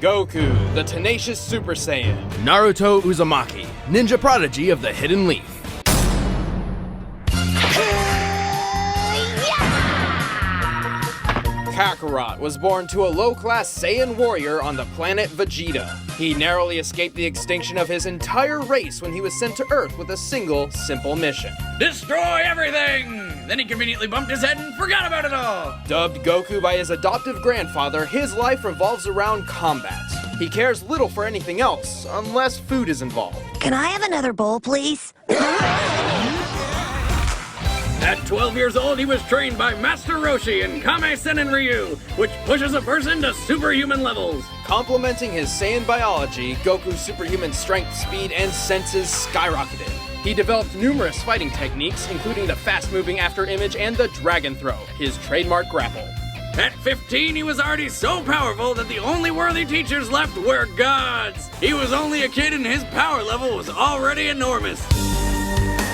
Goku, the tenacious Super Saiyan. Naruto Uzumaki, ninja prodigy of the Hidden Leaf. Kakarot was born to a low-class Saiyan warrior on the planet Vegeta. He narrowly escaped the extinction of his entire race when he was sent to Earth with a single, simple mission. Destroy everything! Then he conveniently bumped his head and forgot about it all! Dubbed Goku by his adoptive grandfather, his life revolves around combat. He cares little for anything else, unless food is involved. Can I have another bowl, please? At 12 years old, he was trained by Master Roshi in Kame Sennin Ryu, which pushes a person to superhuman levels. Complementing his Saiyan biology, Goku's superhuman strength, speed, and senses skyrocketed. He developed numerous fighting techniques, including the fast-moving after image and the dragon throw, his trademark grapple. At 15, he was already so powerful that the only worthy teachers left were gods. He was only a kid and his power level was already enormous.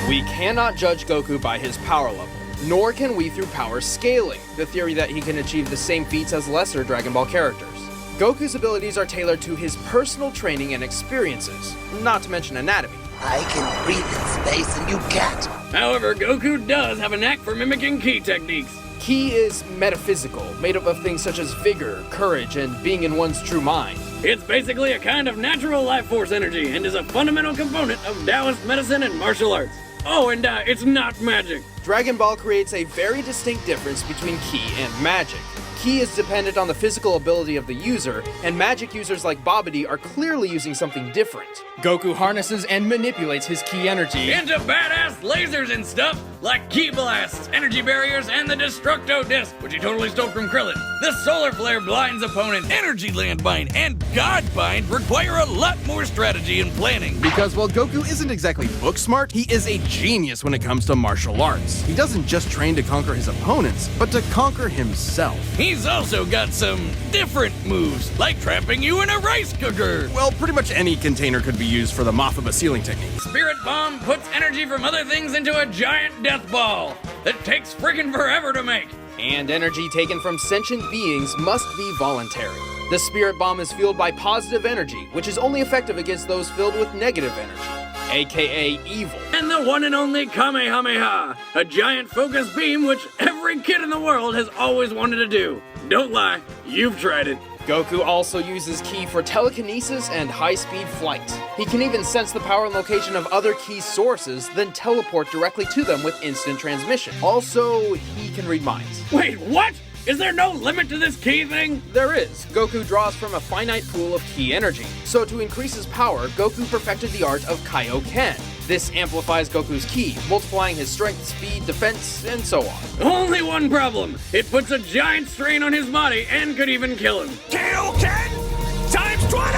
We cannot judge Goku by his power level, nor can we through power scaling, the theory that he can achieve the same feats as lesser Dragon Ball characters. Goku's abilities are tailored to his personal training and experiences, not to mention anatomy. I can breathe in space and you can't. However, Goku does have a knack for mimicking ki techniques. Ki is metaphysical, made up of things such as vigor, courage, and being in one's true mind. It's basically a kind of natural life force energy and is a fundamental component of Taoist medicine and martial arts. Oh, and it's not magic. Dragon Ball creates a very distinct difference between Ki and magic. Ki is dependent on the physical ability of the user, and magic users like Babidi are clearly using something different. Goku harnesses and manipulates his Ki energy into badass lasers and stuff, like Ki blasts, energy barriers, and the Destructo Disc, which he totally stole from Krillin. The Solar Flare blinds opponents. Energy Landbind and Godbind require a lot more strategy and planning. Because while Goku isn't exactly book smart, he is a genius when it comes to martial arts. He doesn't just train to conquer his opponents, but to conquer himself. He's also got some different moves, like trapping you in a rice cooker. Well, pretty much any container could be used for the Mothama sealing technique. Spirit Bomb puts energy from other things into a giant death ball that takes friggin' forever to make. And energy taken from sentient beings must be voluntary. The Spirit Bomb is fueled by positive energy, which is only effective against those filled with negative energy, aka evil. And the one and only Kamehameha, a giant focus beam which every kid in the world has always wanted to do. Don't lie, you've tried it. Goku also uses Ki for telekinesis and high-speed flight. He can even sense the power and location of other Ki sources, then teleport directly to them with instant transmission. Also, he can read minds. Wait, what? Is there no limit to this Ki thing? There is. Goku draws from a finite pool of Ki energy. So to increase his power, Goku perfected the art of Kaioken. This amplifies Goku's Ki, multiplying his strength, speed, defense, and so on. Only one problem. It puts a giant strain on his body and could even kill him. Kaioken times 20!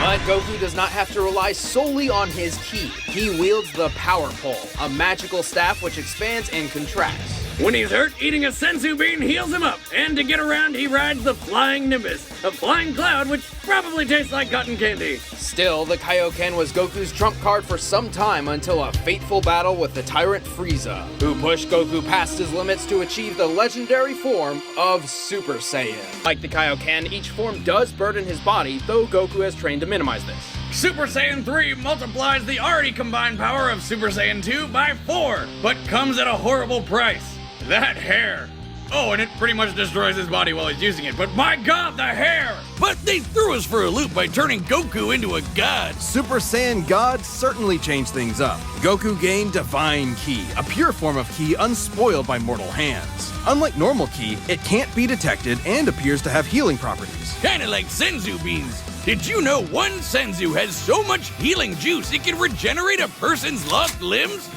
But Goku does not have to rely solely on his Ki. He wields the Power Pole, a magical staff which expands and contracts. When he's hurt, eating a senzu bean heals him up, and to get around, he rides the Flying Nimbus, a flying cloud which probably tastes like cotton candy. Still, the Kaioken was Goku's trump card for some time until a fateful battle with the tyrant Frieza, who pushed Goku past his limits to achieve the legendary form of Super Saiyan. Like the Kaioken, each form does burden his body, though Goku has trained to minimize this. Super Saiyan 3 multiplies the already combined power of Super Saiyan 2 by 4, but comes at a horrible price. That hair. Oh, and it pretty much destroys his body while he's using it, but my god, the hair! But they threw us for a loop by turning Goku into a god. Super Saiyan God certainly changed things up. Goku gained Divine Ki, a pure form of Ki unspoiled by mortal hands. Unlike normal Ki, it can't be detected and appears to have healing properties. Kinda like senzu beans. Did you know one senzu has so much healing juice it can regenerate a person's lost limbs?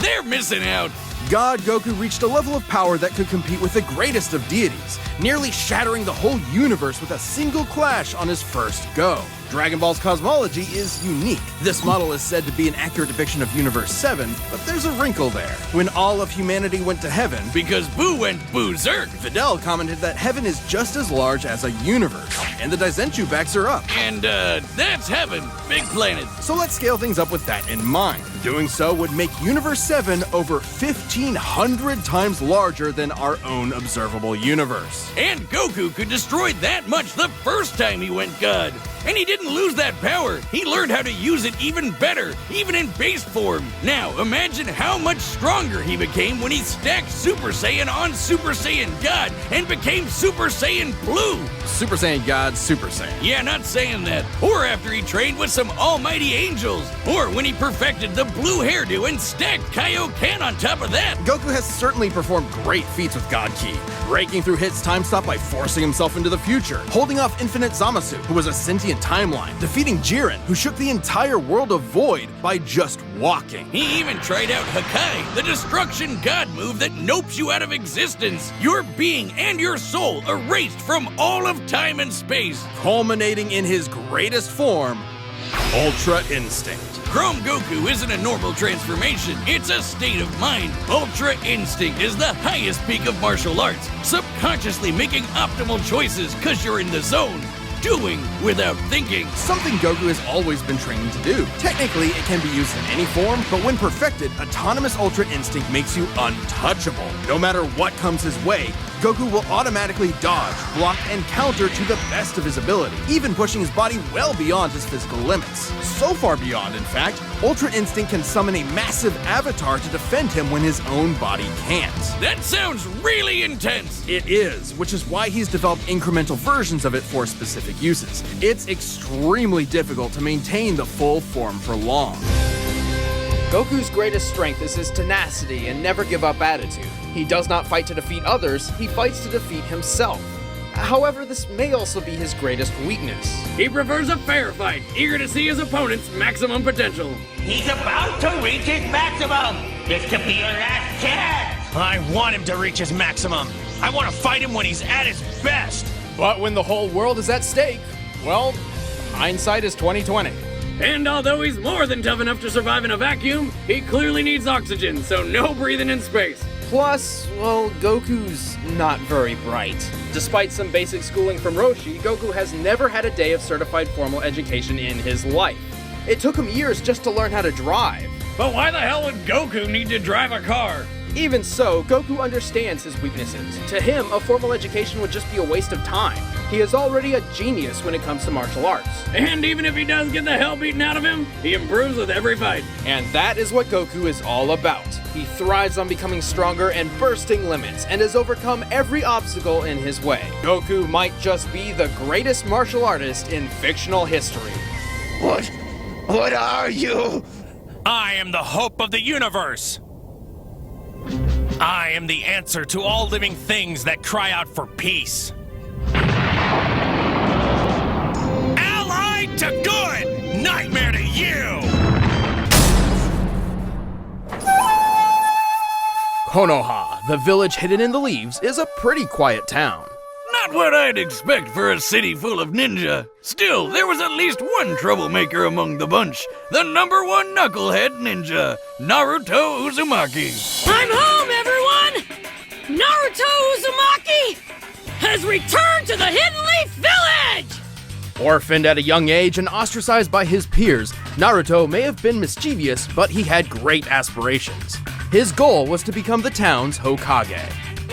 They're missing out. God Goku reached a level of power that could compete with the greatest of deities, nearly shattering the whole universe with a single clash on his first go. Dragon Ball's cosmology is unique. This model is said to be an accurate depiction of Universe 7, but there's a wrinkle there. When all of humanity went to heaven, because Boo went berserk. Videl commented that heaven is just as large as a universe, and the Daizenshuu backs her up. And that's heaven. big planet. So let's scale things up with that in mind. Doing so would make Universe 7 over 1,500 times larger than our own observable universe. And Goku could destroy that much the first time he went God. And he didn't lose that power. He learned how to use it even better, even in base form. Now, imagine how much stronger he became when he stacked Super Saiyan on Super Saiyan God and became Super Saiyan Blue. Super Saiyan God, Super Saiyan. Yeah, not saying that. Or after he trained with some almighty angels. Or when he perfected the blue hairdo and stacked Kaioken on top of that. Goku has certainly performed great feats with God Ki, breaking through Hit's time stop by forcing himself into the future, holding off Infinite Zamasu, who was a sentient timeline, defeating Jiren, who shook the entire world of Void by just walking. He even tried out Hakai, the destruction god move that nopes you out of existence. Your being and your soul erased from all of time and space. Culminating in his greatest form, Ultra Instinct. Chrome Goku isn't a normal transformation, it's a state of mind. Ultra Instinct is the highest peak of martial arts, subconsciously making optimal choices cause you're in the zone. Doing without thinking. Something Goku has always been training to do. Technically, it can be used in any form, but when perfected, Autonomous Ultra Instinct makes you untouchable. No matter what comes his way, Goku will automatically dodge, block, and counter to the best of his ability, even pushing his body well beyond his physical limits. So far beyond, in fact, Ultra Instinct can summon a massive avatar to defend him when his own body can't. That sounds really intense! It is, which is why he's developed incremental versions of it for specific uses. It's extremely difficult to maintain the full form for long. Goku's greatest strength is his tenacity and never give up attitude. He does not fight to defeat others, he fights to defeat himself. However, this may also be his greatest weakness. He prefers a fair fight, eager to see his opponent's maximum potential. He's about to reach his maximum. This could be your last chance. I want him to reach his maximum. I want to fight him when he's at his best. But when the whole world is at stake, well, hindsight is 20/20. And although he's more than tough enough to survive in a vacuum, he clearly needs oxygen, so no breathing in space. Plus, well, Goku's not very bright. Despite some basic schooling from Roshi, Goku has never had a day of certified formal education in his life. It took him years just to learn how to drive. But why the hell would Goku need to drive a car? Even so, Goku understands his weaknesses. To him, a formal education would just be a waste of time. He is already a genius when it comes to martial arts. And even if he does get the hell beaten out of him, he improves with every fight. And that is what Goku is all about. He thrives on becoming stronger and bursting limits, and has overcome every obstacle in his way. Goku might just be the greatest martial artist in fictional history. What are you? I am the hope of the universe. I am the answer to all living things that cry out for peace. Allied to good, nightmare to you! Konoha, the village hidden in the leaves, is a pretty quiet town. Not what I'd expect for a city full of ninja. Still, there was at least one troublemaker among the bunch. The #1 knucklehead ninja, Naruto Uzumaki. I'm home, everyone! Naruto Uzumaki has returned to the Hidden Leaf Village! Orphaned at a young age and ostracized by his peers, Naruto may have been mischievous, but he had great aspirations. His goal was to become the town's Hokage.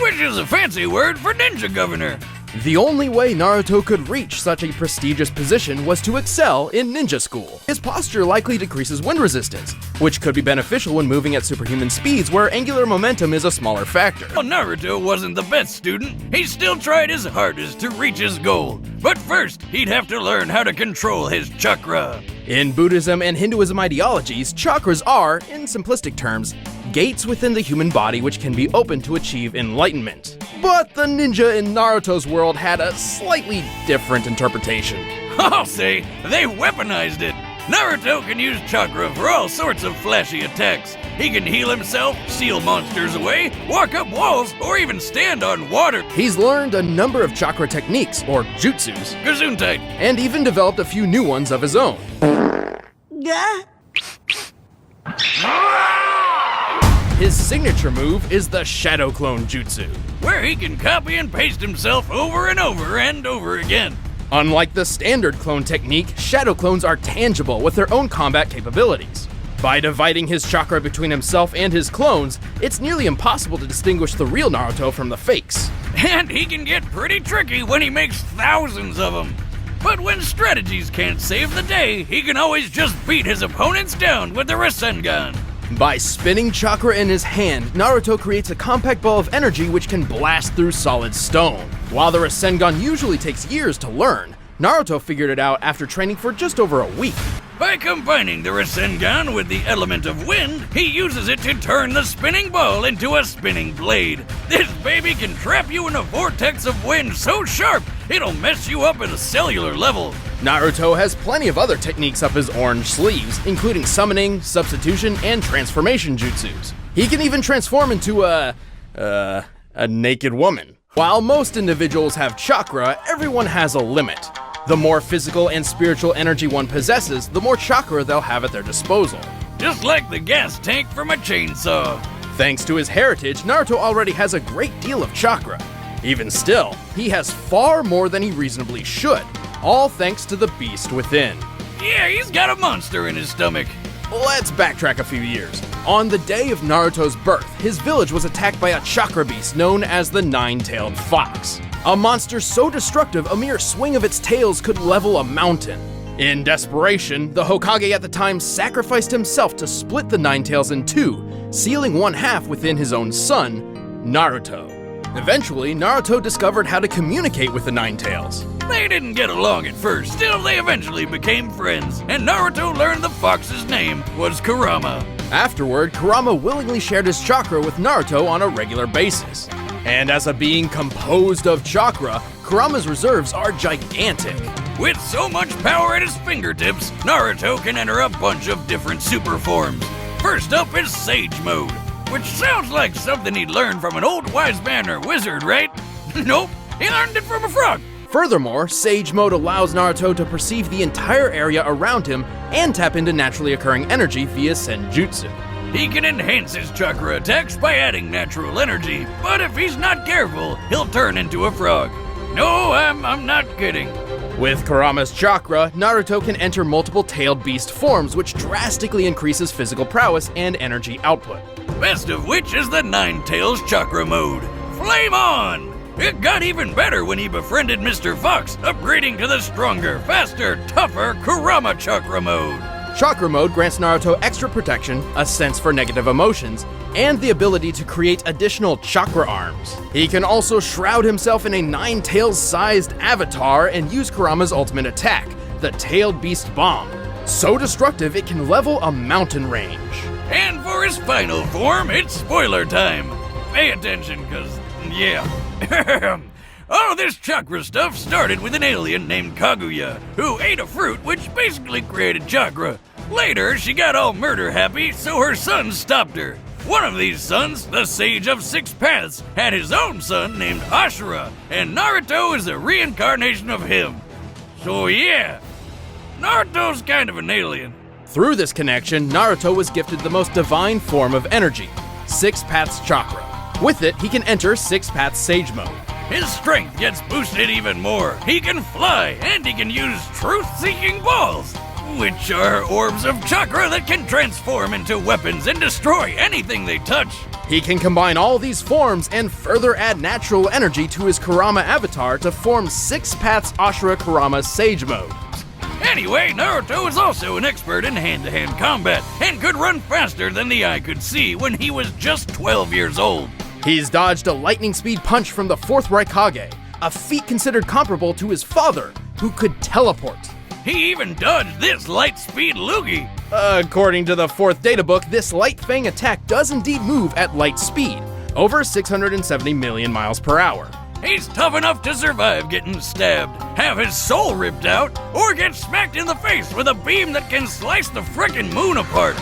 Which is a fancy word for ninja governor. The only way Naruto could reach such a prestigious position was to excel in ninja school. His posture likely decreases wind resistance, which could be beneficial when moving at superhuman speeds where angular momentum is a smaller factor. While Naruto wasn't the best student, he still tried his hardest to reach his goal. But first, he'd have to learn how to control his chakra. In Buddhism and Hinduism ideologies, chakras are, in simplistic terms, gates within the human body which can be opened to achieve enlightenment. But the ninja in Naruto's world had a slightly different interpretation. I'll say, they weaponized it. Naruto can use chakra for all sorts of flashy attacks. He can heal himself, seal monsters away, walk up walls, or even stand on water. He's learned a number of chakra techniques, or jutsus, Gesundheit. and even developed a few new ones of his own. His signature move is the Shadow Clone Jutsu. Where he can copy and paste himself over and over and over again. Unlike the standard clone technique, shadow clones are tangible with their own combat capabilities. By dividing his chakra between himself and his clones, it's nearly impossible to distinguish the real Naruto from the fakes. And he can get pretty tricky when he makes thousands of them. But when strategies can't save the day, he can always just beat his opponents down with the Rasengan. By spinning chakra in his hand, Naruto creates a compact ball of energy which can blast through solid stone. While the Rasengan usually takes years to learn, Naruto figured it out after training for just over a week. By combining the Rasengan with the element of wind, he uses it to turn the spinning ball into a spinning blade. This baby can trap you in a vortex of wind so sharp, it'll mess you up at a cellular level. Naruto has plenty of other techniques up his orange sleeves, including summoning, substitution, and transformation jutsus. He can even transform into a naked woman. While most individuals have chakra, everyone has a limit. The more physical and spiritual energy one possesses, the more chakra they'll have at their disposal. Just like the gas tank from a chainsaw. Thanks to his heritage, Naruto already has a great deal of chakra. Even still, he has far more than he reasonably should, all thanks to the beast within. Yeah, he's got a monster in his stomach. Let's backtrack a few years. On the day of Naruto's birth, his village was attacked by a chakra beast known as the Nine-Tailed Fox. A monster so destructive, a mere swing of its tails could level a mountain. In desperation, the Hokage at the time sacrificed himself to split the Nine-Tails in two, sealing one half within his own son, Naruto. Eventually, Naruto discovered how to communicate with the Nine-Tails. They didn't get along at first, still they eventually became friends, and Naruto learned the fox's name was Kurama. Afterward, Kurama willingly shared his chakra with Naruto on a regular basis. And as a being composed of chakra, Kurama's reserves are gigantic. With so much power at his fingertips, Naruto can enter a bunch of different super forms. First up is Sage Mode, which sounds like something he'd learned from an old wise man or wizard, right? Nope, he learned it from a frog. Furthermore, Sage Mode allows Naruto to perceive the entire area around him and tap into naturally occurring energy via Senjutsu. He can enhance his chakra attacks by adding natural energy, but if he's not careful, he'll turn into a frog. No, I'm not kidding. With Kurama's chakra, Naruto can enter multiple tailed beast forms, which drastically increases physical prowess and energy output. Best of which is the Nine-Tails Chakra Mode. Flame on! It got even better when he befriended Mr. Fox, upgrading to the stronger, faster, tougher Kurama Chakra Mode. Chakra Mode grants Naruto extra protection, a sense for negative emotions, and the ability to create additional chakra arms. He can also shroud himself in a Nine-Tails-sized avatar and use Kurama's ultimate attack, the Tailed Beast Bomb. So destructive it can level a mountain range. And for his final form, it's spoiler time. Pay attention, cause, yeah. All this chakra stuff started with an alien named Kaguya, who ate a fruit which basically created chakra. Later, she got all murder happy, so her sons stopped her. One of these sons, the Sage of Six Paths, had his own son named Ashura, and Naruto is a reincarnation of him. So yeah, Naruto's kind of an alien. Through this connection, Naruto was gifted the most divine form of energy, Six Paths Chakra. With it, he can enter Six Paths Sage Mode. His strength gets boosted even more. He can fly, and he can use truth-seeking balls, which are orbs of chakra that can transform into weapons and destroy anything they touch. He can combine all these forms and further add natural energy to his Kurama avatar to form Six Paths Ashura Kurama Sage Mode. Anyway, Naruto is also an expert in hand-to-hand combat and could run faster than the eye could see when he was just 12 years old. He's dodged a lightning speed punch from the 4th Raikage, a feat considered comparable to his father, who could teleport. He even dodged this light-speed loogie. According to the 4th data book, this Light Fang attack does indeed move at light speed, over 670 million miles per hour. He's tough enough to survive getting stabbed, have his soul ripped out, or get smacked in the face with a beam that can slice the frickin' moon apart.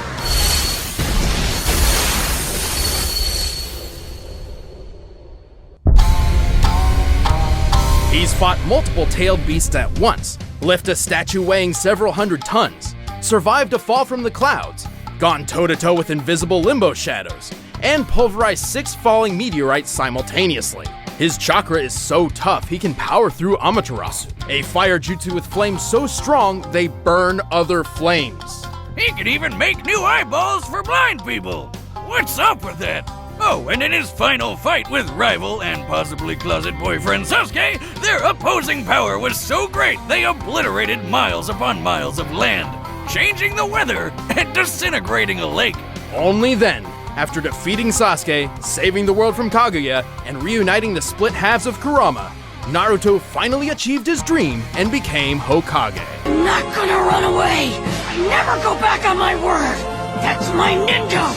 He's fought multiple tailed beasts at once, lifted a statue weighing several hundred tons, survived a fall from the clouds, gone toe-to-toe with invisible limbo shadows, and pulverized 6 falling meteorites simultaneously. His chakra is so tough he can power through Amaterasu, a fire jutsu with flames so strong they burn other flames. He could even make new eyeballs for blind people. What's up with that? Oh, and in his final fight with rival and possibly closet boyfriend Sasuke, their opposing power was so great they obliterated miles upon miles of land, changing the weather and disintegrating a lake. Only then, after defeating Sasuke, saving the world from Kaguya, and reuniting the split halves of Kurama, Naruto finally achieved his dream and became Hokage. I'm not gonna run away! I never go back on my word! That's my ninja!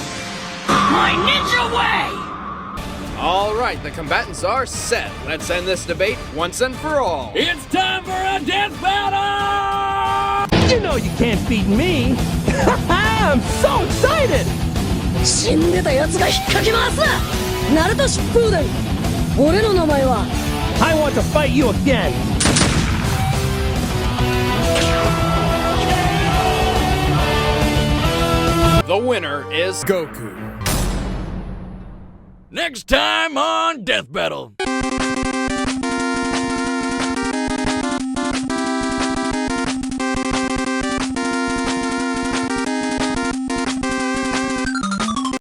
My ninja way! All right, the combatants are set. Let's end this debate once and for all. It's time for a death battle! You know you can't beat me. I'm so excited. 死んでた奴が引っかけ回すなナルト疾風伝俺の名前は I want to fight you again. The winner is Goku. Next time on Death Battle.